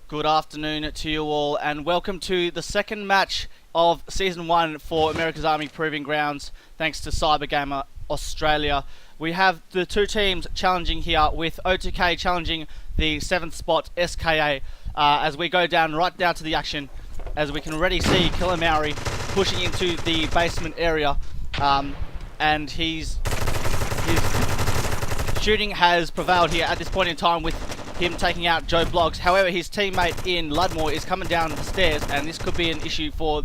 Good afternoon to you all, and welcome to the second match of Season 1 for America's Army Proving Grounds, thanks to CyberGame Australia. We have the two teams challenging here, with O2K challenging the 7th spot, S.K.A. As we go right down to the action, as we can already see Killer Maori pushing into the basement area, and his shooting has prevailed here at this point in time, with him taking out Joe Bloggs. However, his teammate in Ludmore is coming down the stairs, and this could be an issue for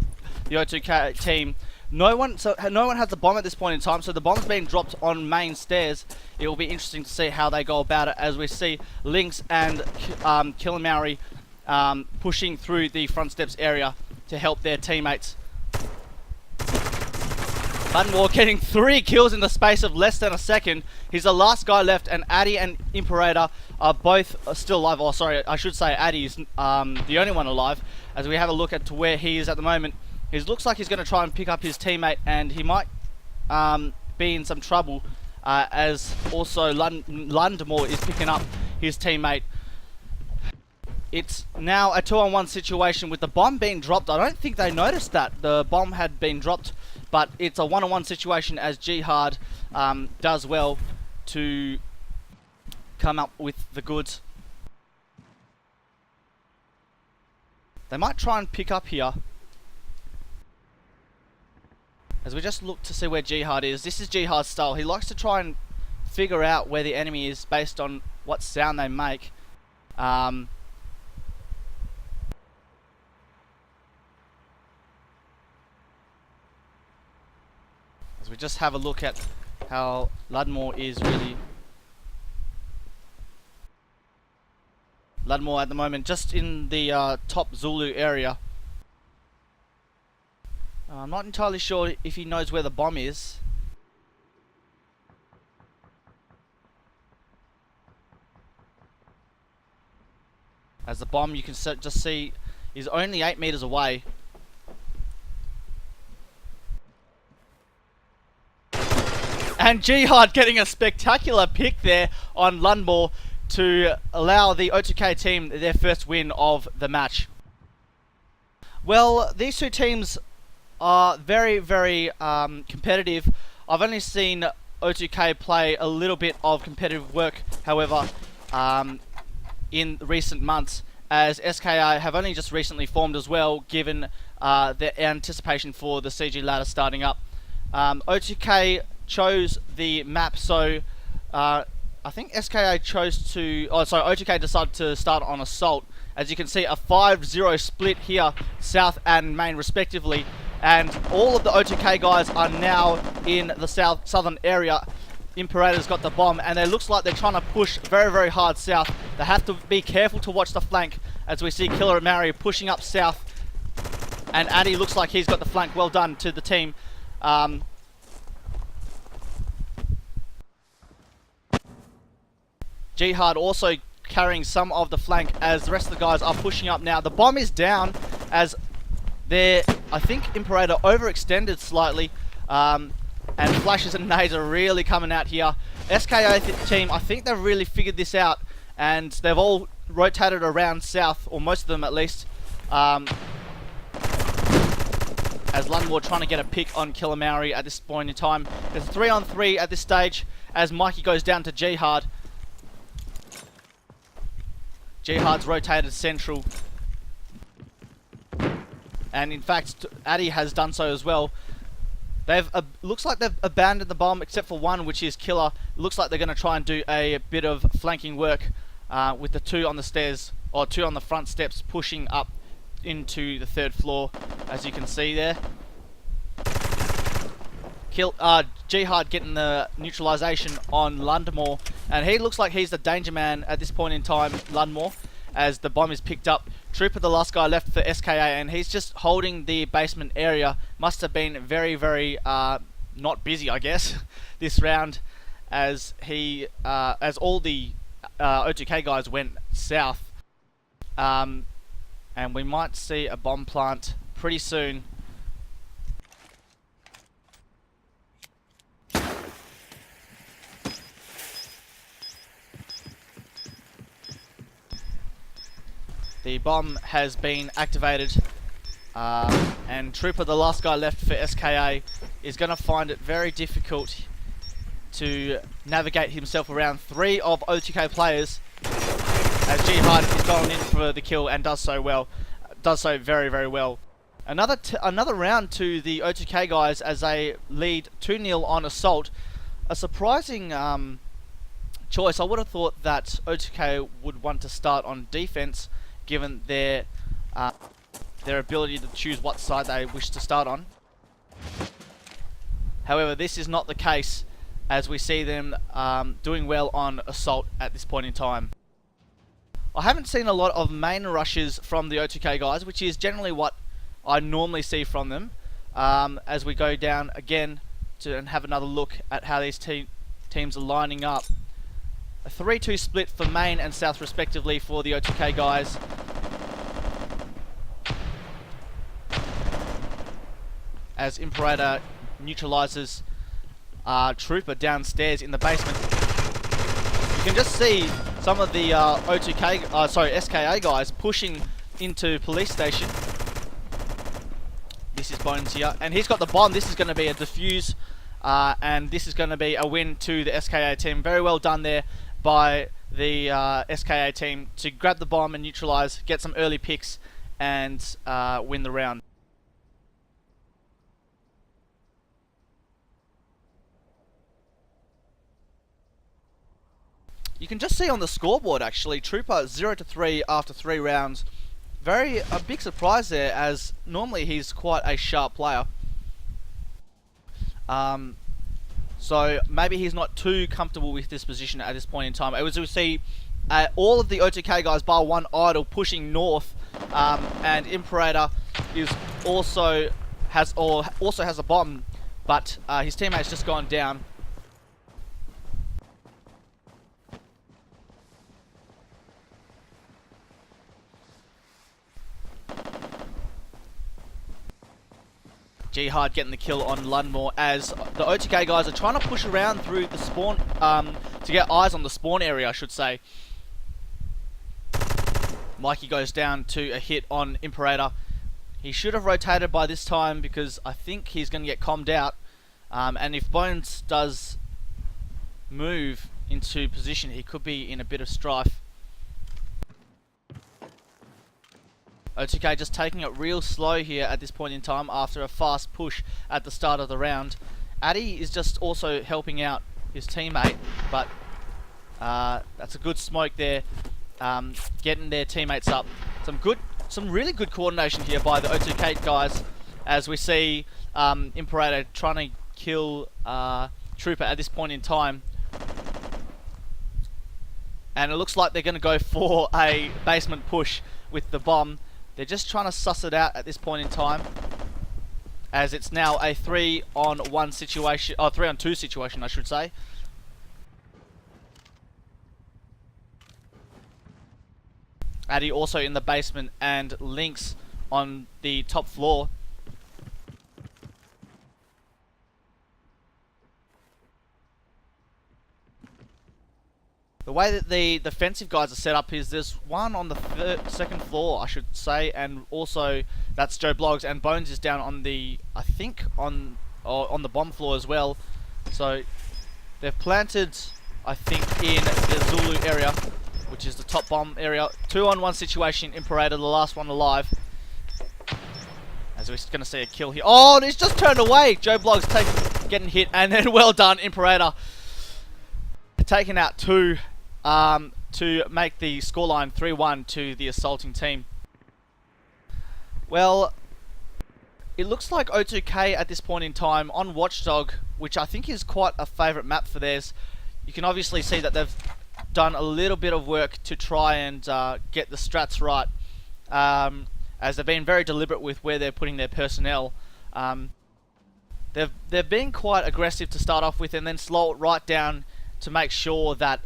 the O2K team. No one has the bomb at this point in time, so the bomb's being dropped on main stairs. It will be interesting to see how they go about it, as we see Lynx and Killer Maori pushing through the front steps area to help their teammates. Ludmore getting 3 kills in the space of less than a second. He's the last guy left, and Addy and Imperator are both still alive. Oh, sorry, I should say Addy is the only one alive. As we have a look at to where he is at the moment, he looks like he's going to try and pick up his teammate, and he might be in some trouble, as also Ludmore is picking up his teammate. It's now a 2-on-1 situation with the bomb being dropped. I don't think they noticed that the bomb had been dropped, but it's a 1-on-1 situation, as Jihad does well to come up with the goods. They might try and pick up here, as we just look to see where Jihad is. This is Jihad's style. He likes to try and figure out where the enemy is based on what sound they make. As we just have a look at how Ludmore is really... Ludmore at the moment just in the top Zulu area. I'm not entirely sure if he knows where the bomb is. As the bomb, you can just see, is only 8 meters away. And Jihad getting a spectacular pick there on Ludmore to allow the O2K team their first win of the match. Well, these two teams are very, very competitive. I've only seen O2K play a little bit of competitive work, however, in recent months, as S.K.A. have only just recently formed as well, given the anticipation for the CG ladder starting up. O2K chose the map, so I think S.K.A. chose to... Oh, sorry, O2K decided to start on Assault. As you can see, a 5-0 split here, South and Main respectively. And all of the O2K guys are now in the southern area. Imperator's got the bomb, and it looks like they're trying to push very, very hard south. They have to be careful to watch the flank, as we see Killer Maori pushing up south. And Addy looks like he's got the flank. Well done to the team. Jihad also carrying some of the flank, as the rest of the guys are pushing up now. The bomb is down, as I think Imperator overextended slightly, and flashes and nades are really coming out here. S.K.A. team, I think they've really figured this out, and they've all rotated around south, or most of them at least, as Ludmore trying to get a pick on Killer Maori at this point in time. There's a 3-on-3 at this stage, as Mikey goes down to Jihad. Jihad's rotated central, and in fact Addy has done so as well. They've looks like they've abandoned the bomb except for one, which is Killer. Looks like they're going to try and do a bit of flanking work with the 2 on the stairs, or 2 on the front steps, pushing up into the 3rd floor, as you can see there. Jihad getting the neutralization on Ludmore, and he looks like he's the danger man at this point in time, Ludmore, as the bomb is picked up. Trooper, the last guy left for S.K.A., and he's just holding the basement area. Must have been very, very not busy, I guess, this round, as all the O2K guys went south, and we might see a bomb plant pretty soon. The bomb has been activated, and Trooper, the last guy left for S.K.A, is going to find it very difficult to navigate himself around 3 of O2K players, as Jihad is going in for the kill and does so very, very well. Another round to the O2K guys as they lead 2-0 on Assault. A surprising choice. I would have thought that O2K would want to start on defense, given their ability to choose what side they wish to start on. However, this is not the case, as we see them doing well on Assault at this point in time. I haven't seen a lot of main rushes from the O2K guys, which is generally what I normally see from them. As we go down again and have another look at how these teams are lining up. A 3-2 split for main and south respectively for the O2K guys. As Imperator neutralizes Trooper downstairs in the basement. You can just see some of the S.K.A guys pushing into police station. This is Bones here, and he's got the bomb. This is going to be a defuse, and this is going to be a win to the S.K.A team. Very well done there by the S.K.A team to grab the bomb and neutralize, get some early picks, and win the round. You can just see on the scoreboard actually, Trooper 0-3 after 3 rounds. A big surprise there, as normally he's quite a sharp player. So maybe he's not too comfortable with this position at this point in time. As we see all of the O2K guys bar one idle pushing north, and Imperator is also has a bomb, but his teammate's just gone down. Jihad getting the kill on Lundmore, as the O2K guys are trying to push around through the spawn, to get eyes on the spawn area, I should say. Mikey goes down to a hit on Imperator. He should have rotated by this time, because I think he's going to get calmed out. And if Bones does move into position, he could be in a bit of strife. O2K just taking it real slow here at this point in time after a fast push at the start of the round. Addy is just also helping out his teammate, but that's a good smoke there, getting their teammates up. Some really good coordination here by the O2K guys, as we see Imperator trying to kill Trooper at this point in time. And it looks like they're going to go for a basement push with the bomb. They're just trying to suss it out at this point in time, as it's now a 3-on-1 situation, 3-on-2 situation, I should say. Addy also in the basement, and Lynx on the top floor. The way that the defensive guys are set up is there's one on the second floor, I should say, and also that's Joe Bloggs, and Bones is down on the, I think, on the bomb floor as well. So they've planted, I think, in the Zulu area, which is the top bomb area. 2-on-1 situation, Imperator, the last one alive. As we're going to see a kill here. Oh, and he's just turned away. Joe Bloggs getting hit, and then well done, Imperator. Taking out 2 to make the scoreline 3-1 to the assaulting team. Well, it looks like O2K at this point in time on Watchdog, which I think is quite a favourite map for theirs. You can obviously see that they've done a little bit of work to try and get the strats right, as they've been very deliberate with where they're putting their personnel. They've been quite aggressive to start off with, and then slow it right down to make sure that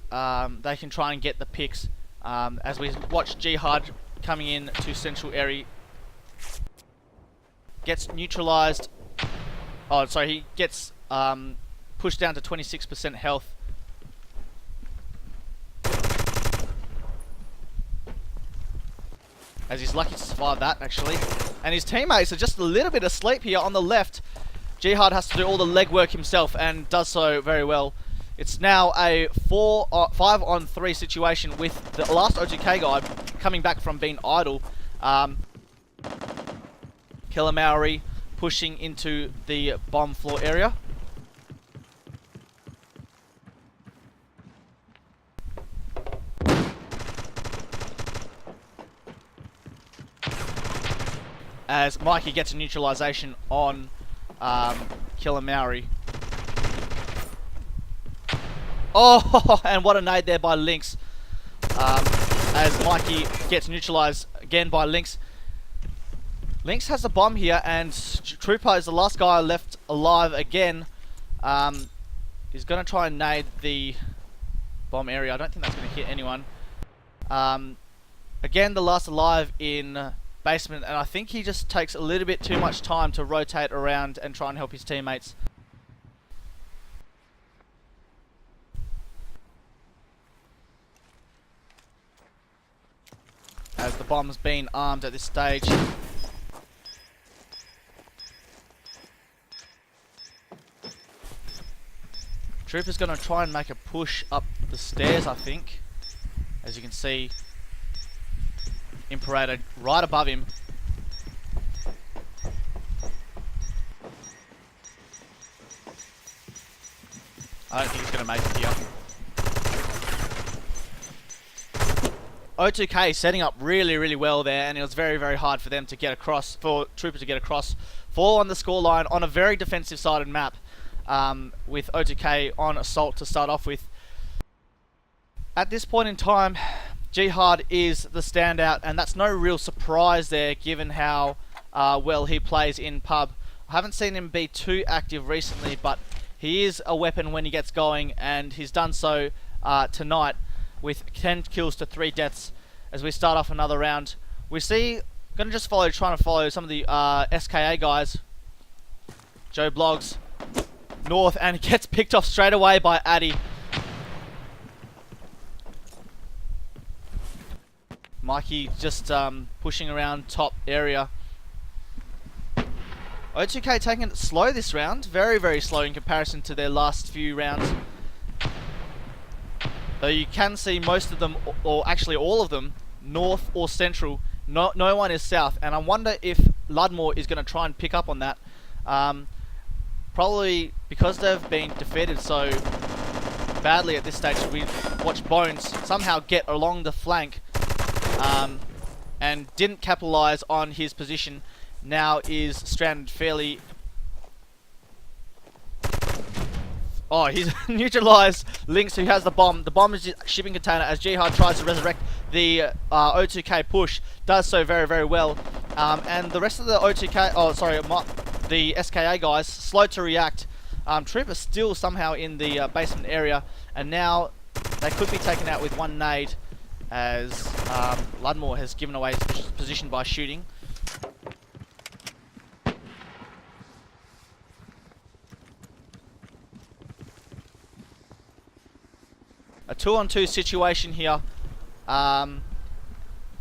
they can try and get the picks. As we watch Jihad coming in to central area, gets neutralized. Oh, sorry, he gets pushed down to 26% health. as he's lucky to survive that, actually. And his teammates are just a little bit asleep here on the left. Jihad has to do all the legwork himself and does so very well. It's now a 5-on-3 situation with the last O2K guy coming back from being idle. Killer Maori pushing into the bomb floor area. As Mikey gets a neutralization on Killer Maori. Oh, and what a nade there by Lynx. As Mikey gets neutralized again by Lynx. Lynx has the bomb here, and Trooper is the last guy left alive again. He's going to try and nade the bomb area. I don't think that's going to hit anyone. Again, the last alive in basement, and I think he just takes a little bit too much time to rotate around and try and help his teammates. As the bomb's been armed at this stage. Trooper's going to try and make a push up the stairs, I think. As you can see, Imperator right above him. I don't think he's going to make it here. O2K setting up really, really well there, and it was very, very hard for them to get across, for Trooper to get across. Fall on the scoreline on a very defensive-sided map, with O2K on assault to start off with. At this point in time, Jihad is the standout, and that's no real surprise there, given how well he plays in pub. I haven't seen him be too active recently, but he is a weapon when he gets going, and he's done so tonight with 10 kills to 3 deaths as we start off another round. We see, trying to follow some of the S.K.A. guys. Joe Blogs north, and gets picked off straight away by Addy. Mikey just pushing around top area. O2K taking it slow this round. Very, very slow in comparison to their last few rounds. Though you can see most of them, or actually all of them, north or central. No one is south. And I wonder if Ludmore is going to try and pick up on that. Probably because they've been defeated so badly at this stage. We watch Bones somehow get along the flank. And didn't capitalize on his position. Now is stranded fairly. Oh, he's neutralized Lynx, who has the bomb. The bomb is a shipping container as Jihad tries to resurrect the O2K push. Does so very, very well. And the rest of the O2K, the S.K.A. guys, slow to react. Trooper still somehow in the basement area, and now they could be taken out with one nade, as Ludmore has given away his position by shooting. A 2-on-2 situation here, and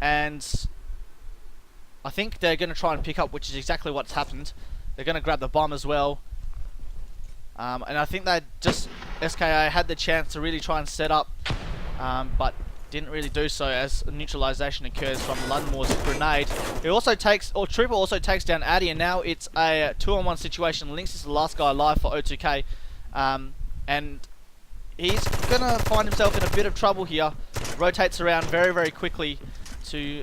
I think they're going to try and pick up, which is exactly what's happened. They're going to grab the bomb as well, and I think that just S.K.A. had the chance to really try and set up, but didn't really do so as a neutralization occurs from Ludmore's grenade. Trooper also takes down Addy, and now it's a 2-on-1 situation. Lynx is the last guy alive for O2K, and he's gonna find himself in a bit of trouble here. Rotates around very, very quickly to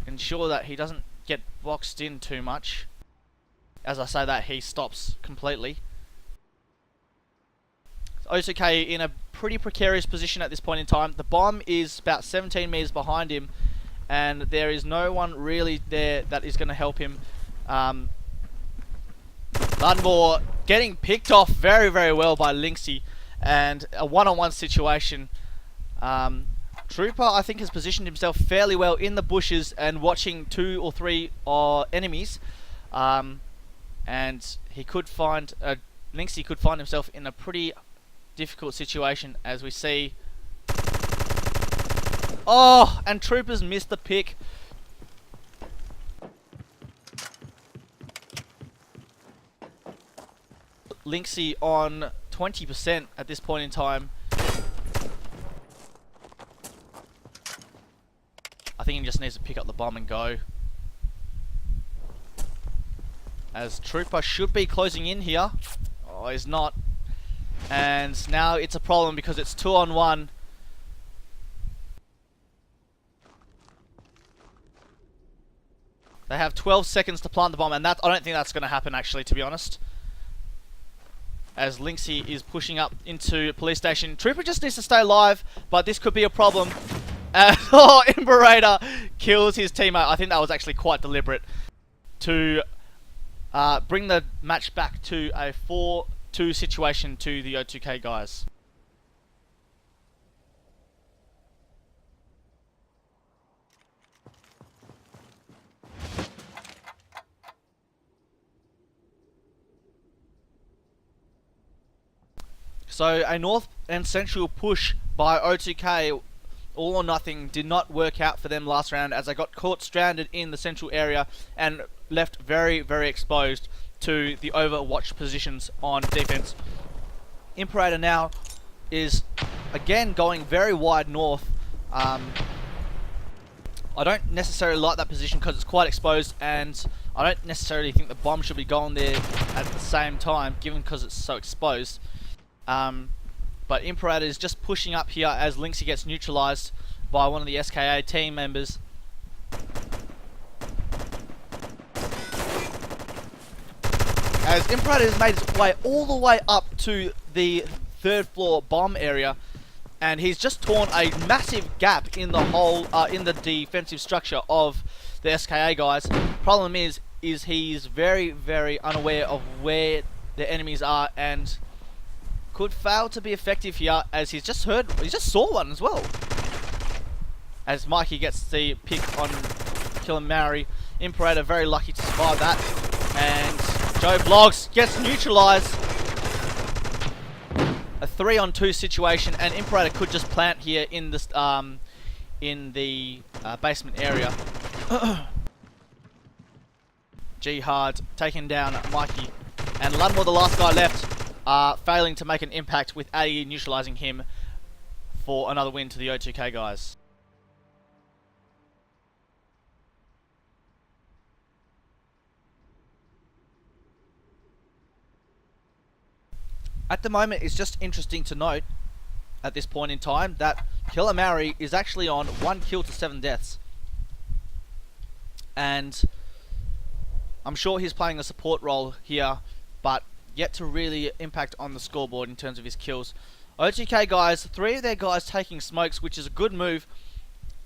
ensure that he doesn't get boxed in too much. As I say that, he stops completely. O2K in a pretty precarious position at this point in time. The bomb is about 17 meters behind him, and there is no one really there that is going to help him. Ludmore getting picked off very, very well by Lynxy, and a 1-on-1 situation. Trooper, I think, has positioned himself fairly well in the bushes and watching 2 or 3 enemies, and he could find Lynxy could find himself in a pretty difficult situation, as we see. Oh, and Troopers missed the pick. Lynxy on 20% at this point in time. I think he just needs to pick up the bomb and go. As Trooper should be closing in here. Oh, he's not. And now it's a problem because it's 2-on-1. They have 12 seconds to plant the bomb, and that I don't think that's going to happen, actually, to be honest. As Lynxy is pushing up into police station. Trooper just needs to stay alive, but this could be a problem. Oh, Imperator kills his teammate. I think that was actually quite deliberate to bring the match back to a 4-2 situation to the O2K guys. So a north and central push by O2K, all or nothing, did not work out for them last round as they got caught stranded in the central area and left very, very exposed to the overwatch positions on defense. Imperator now is again going very wide north. I don't necessarily like that position because it's quite exposed, and I don't necessarily think the bomb should be going there at the same time, given because it's so exposed. But Imperator is just pushing up here as Lynxy gets neutralized by one of the S.K.A team members. As Imperator has made his way all the way up to the 3rd floor bomb area, and he's just torn a massive gap in the whole, in the defensive structure of the S.K.A guys. Problem is he's very, very unaware of where the enemies are, and could fail to be effective here, as he just saw one as well. As Mikey gets the pick on Killer Maori. Imperator very lucky to survive that. And Joe Bloggs gets neutralized. A 3-on-2 situation, and Imperator could just plant here in this in the basement area. Jihad taking down Mikey, and Lunmore, the last guy left, failing to make an impact, with AE neutralizing him for another win to the O2K guys. At the moment, it's just interesting to note at this point in time that Killer Maori is actually on 1 kill to 7 deaths. And I'm sure he's playing a support role here, but yet to really impact on the scoreboard in terms of his kills. O2K guys, 3 of their guys taking smokes, which is a good move,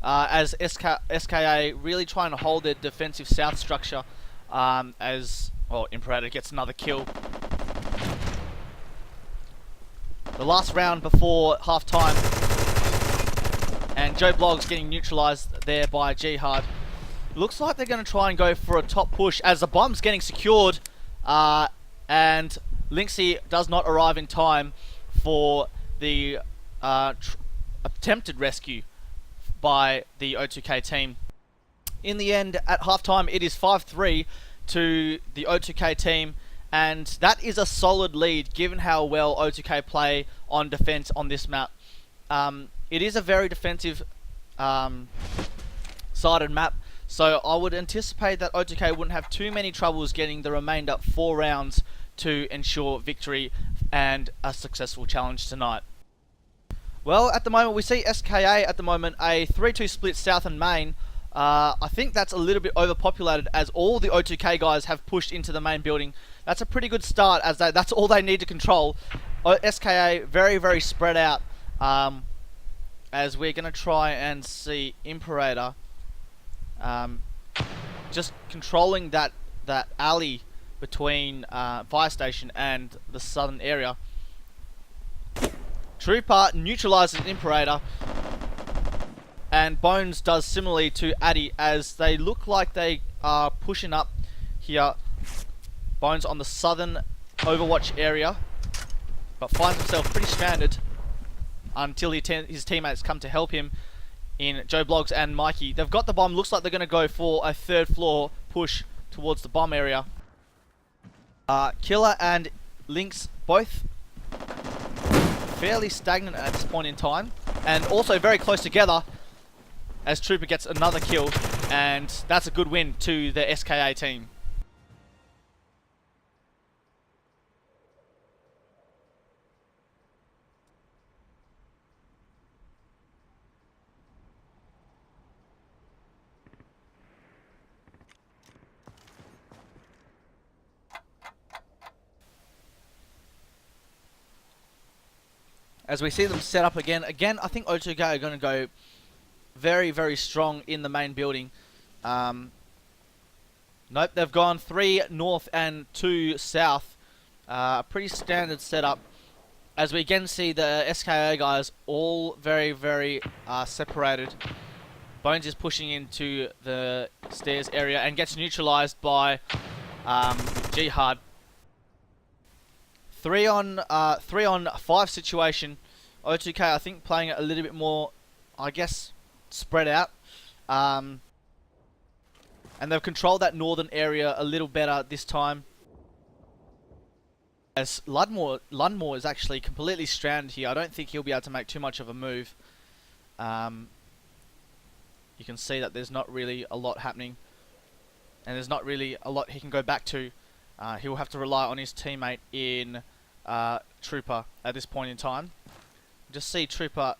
as S.K.A really trying to hold their defensive south structure, as Imperator gets another kill. The last round before half time, and Joe Bloggs getting neutralized there by Jihad. Looks like they're going to try and go for a top push as the bomb's getting secured, and Lynxy does not arrive in time for the attempted rescue by the O2K team. In the end, at halftime, it is 5-3 to the O2K team, and that is a solid lead given how well O2K play on defense on this map. It is a very defensive sided map, so I would anticipate that O2K wouldn't have too many troubles getting the remainder 4 rounds to ensure victory and a successful challenge tonight. Well, at the moment we see S.K.A at the moment a 3-2 split south and main. I think that's a little bit overpopulated as all the O2K guys have pushed into the main building. That's a pretty good start, as that's all they need to control. S.K.A very, very spread out, as we're going to try and see Imperator just controlling that alley between fire station and the southern area. Trooper neutralizes Imperator, and Bones does similarly to Addy, as they look like they are pushing up here. Bones on the southern overwatch area, but finds himself pretty stranded until his teammates come to help him in Joe Bloggs and Mikey. They've got the bomb. Looks like they're going to go for a 3rd floor push towards the bomb area. Killer and links both fairly stagnant at this point in time, and also very close together as Trooper gets another kill, and that's a good win to the S.K.A team. As we see them set up again, I think O2K are going to go very, very strong in the main building. Nope, they've gone 3 north and 2 south. Pretty standard setup. As we again see the S.K.A guys all very, very separated. Bones is pushing into the stairs area and gets neutralized by Jihad. 3 on 5 situation. O2K I think playing it a little bit more, I guess, spread out. And they've controlled that northern area a little better this time. As Lundmore is actually completely stranded here. I don't think he'll be able to make too much of a move. You can see that there's not really a lot happening. And there's not really a lot he can go back to. He'll have to rely on his teammate in Trooper at this point in time. Just see Trooper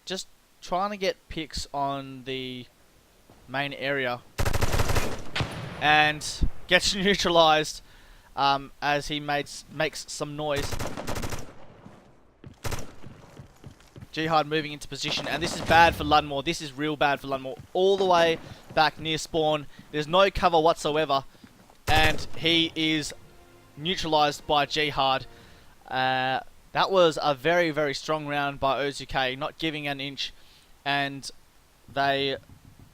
just trying to get picks on the main area and gets neutralized as he makes some noise. Jihad moving into position, and this is bad for Lundmore. This is real bad for Lundmore. All the way back near spawn. There's no cover whatsoever, and he is neutralized by Jihad. That was a very, very strong round by O2K, not giving an inch, and they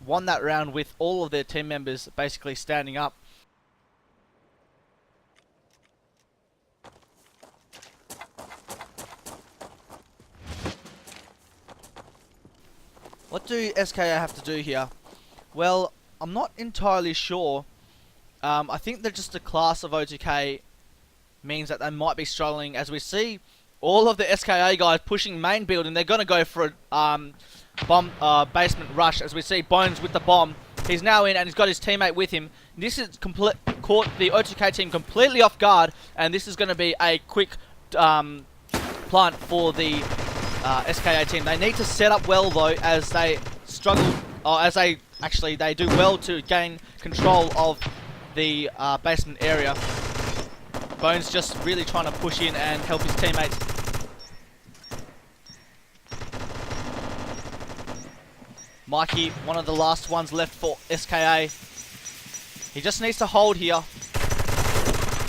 won that round with all of their team members basically standing up. What do S.K.A have to do here? Well, I'm not entirely sure. I think that just the class of O2K means that they might be struggling. As we see all of the S.K.A guys pushing main building, they're going to go for a bomb basement rush. As we see Bones with the bomb. He's now in and he's got his teammate with him. This has caught the O2K team completely off guard, and this is going to be a quick plant for the S.K.A team. They need to set up well though, as they struggle, or as they do well to gain control of the basement area. Bones just really trying to push in and help his teammates. Mikey, one of the last ones left for S.K.A. He just needs to hold here.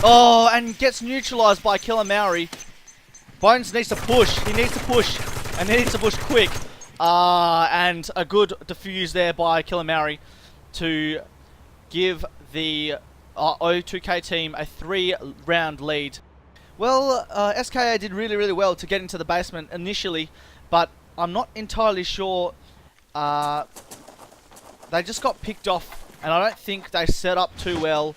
Oh, and gets neutralized by Killer Maori. Bones needs to push. He needs to push. And he needs to push quick. And a good defuse there by Killer Maori to give the O2K team a 3-round lead. Well, S.K.A did really, really well to get into the basement initially, but I'm not entirely sure. They just got picked off, and I don't think they set up too well,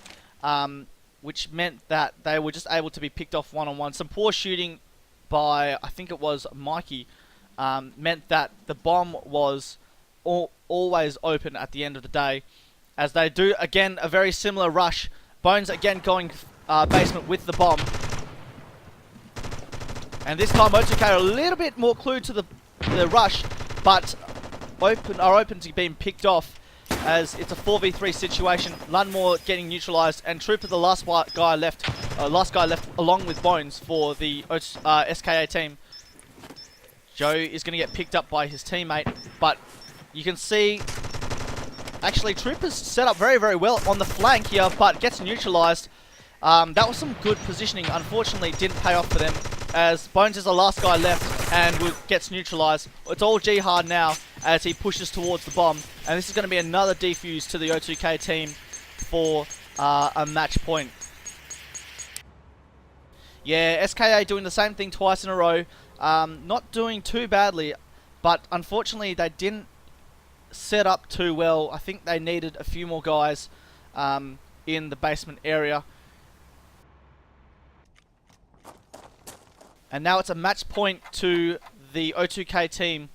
which meant that they were just able to be picked off one-on-one. Some poor shooting by, I think it was Mikey, meant that the bomb was always open at the end of the day. As they do, again, a very similar rush. Bones again going basement with the bomb. And this time O2K are a little bit more clued to the rush, but are open to being picked off, as it's a 4v3 situation. Lundmore getting neutralized, and Trooper the last guy left along with Bones for the S.K.A team. Joe is going to get picked up by his teammate, but you can see actually Trooper's set up very, very well on the flank here, but gets neutralized. That was some good positioning. Unfortunately, didn't pay off for them, as Bones is the last guy left and gets neutralized. It's all Jihad now as he pushes towards the bomb, and this is going to be another defuse to the O2K team for a match point. Yeah, S.K.A doing the same thing twice in a row. Not doing too badly, but unfortunately they didn't set up too well. I think they needed a few more guys in the basement area. And now it's a match point to the O2K team,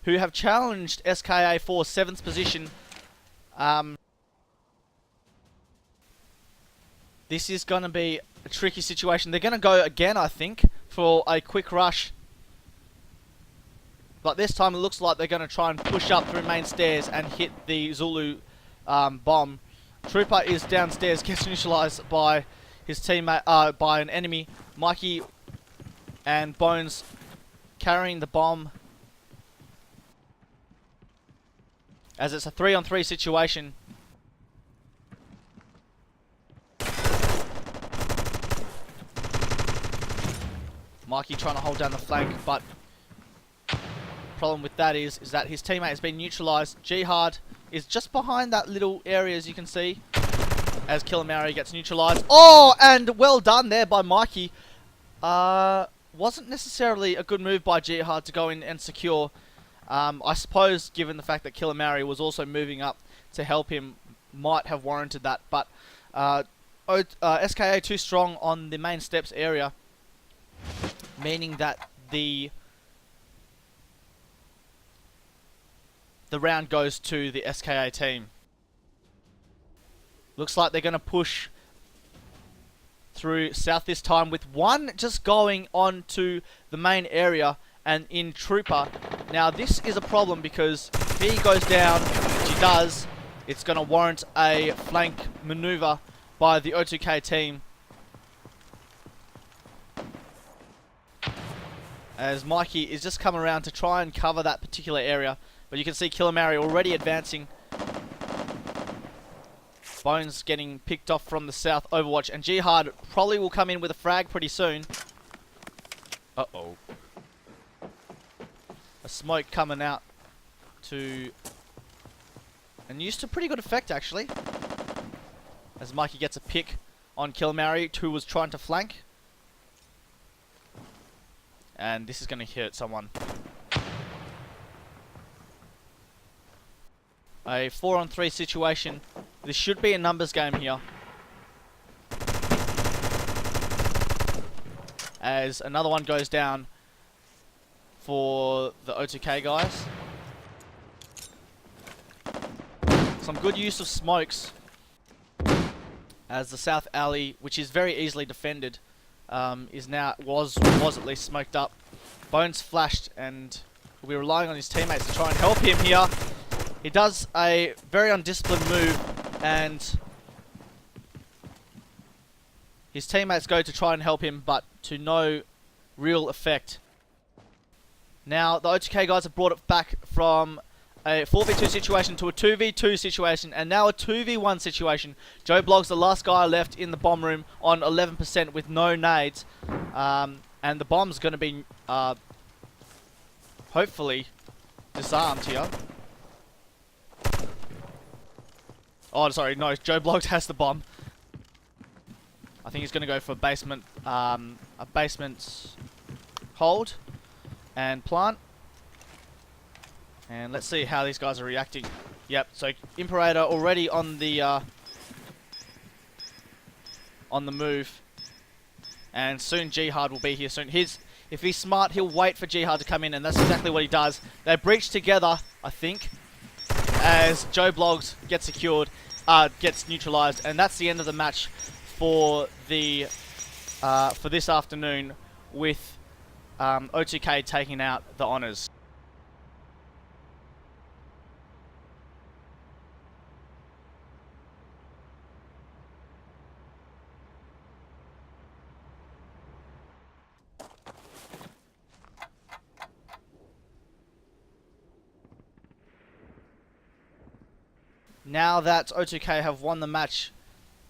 who have challenged S.K.A for 7th position. This is going to be a tricky situation. They're going to go again, I think, for a quick rush. But this time it looks like they're going to try and push up through main stairs and hit the Zulu bomb. Trooper is downstairs, gets neutralized by his teammate, by an enemy. Mikey and Bones carrying the bomb, as it's a 3-on-3 situation. Mikey trying to hold down the flank, but problem with that is that his teammate has been neutralized. Jihad is just behind that little area, as you can see, as Killamari gets neutralized. Oh, and well done there by Mikey. Wasn't necessarily a good move by Jihad to go in and secure. I suppose, given the fact that Killamari was also moving up to help him, might have warranted that. But S.K.A too strong on the main steps area, meaning that the round goes to the S.K.A team. Looks like they're going to push through south this time, with one just going on to the main area and in Trooper. Now this is a problem, because if he goes down, which he does, it's going to warrant a flank maneuver by the O2K team, as Mikey is just come around to try and cover that particular area. But you can see Killamari already advancing. Bones getting picked off from the south Overwatch, and Jihad probably will come in with a frag pretty soon. Uh-oh. A smoke coming out to... and used to pretty good effect, actually, as Mikey gets a pick on Killamari, who was trying to flank. And this is going to hurt someone. A 4-on-3 situation. This should be a numbers game here, as another one goes down for the O2K guys. Some good use of smokes, as the south alley, which is very easily defended, was at least smoked up. Bones flashed, and we're relying on his teammates to try and help him here. He does a very undisciplined move, and his teammates go to try and help him, but to no real effect. Now, the O2K guys have brought it back from a 4v2 situation to a 2v2 situation, and now a 2v1 situation. Joe Blogg's the last guy left in the bomb room on 11% with no nades, and the bomb's going to be hopefully disarmed here. Oh, sorry, no, Joe Bloggs has the bomb. I think he's going to go for a basement hold and plant. And let's see how these guys are reacting. Yep, so Imperator already on the move. And soon Jihad will be here soon. If he's smart, he'll wait for Jihad to come in, and that's exactly what he does. They breach together, I think, as Joe Bloggs gets secured, gets neutralized, and that's the end of the match for the for this afternoon, with O2K taking out the honors. Now that O2K have won the match,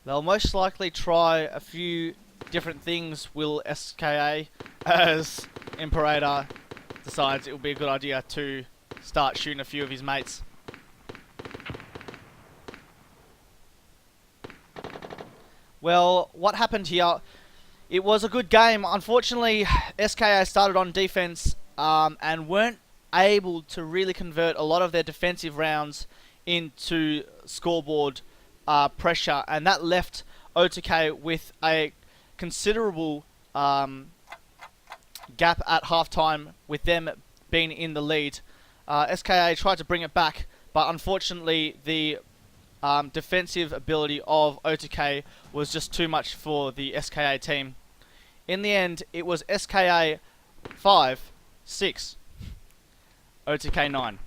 they'll most likely try a few different things, will S.K.A, as Imperator decides it will be a good idea to start shooting a few of his mates. Well, what happened here? It was a good game. Unfortunately, S.K.A started on defense and weren't able to really convert a lot of their defensive rounds into scoreboard pressure, and that left O2K with a considerable gap at halftime with them being in the lead. S.K.A tried to bring it back, but unfortunately the defensive ability of O2K was just too much for the S.K.A team. In the end, it was S.K.A 5, 6, O2K 9.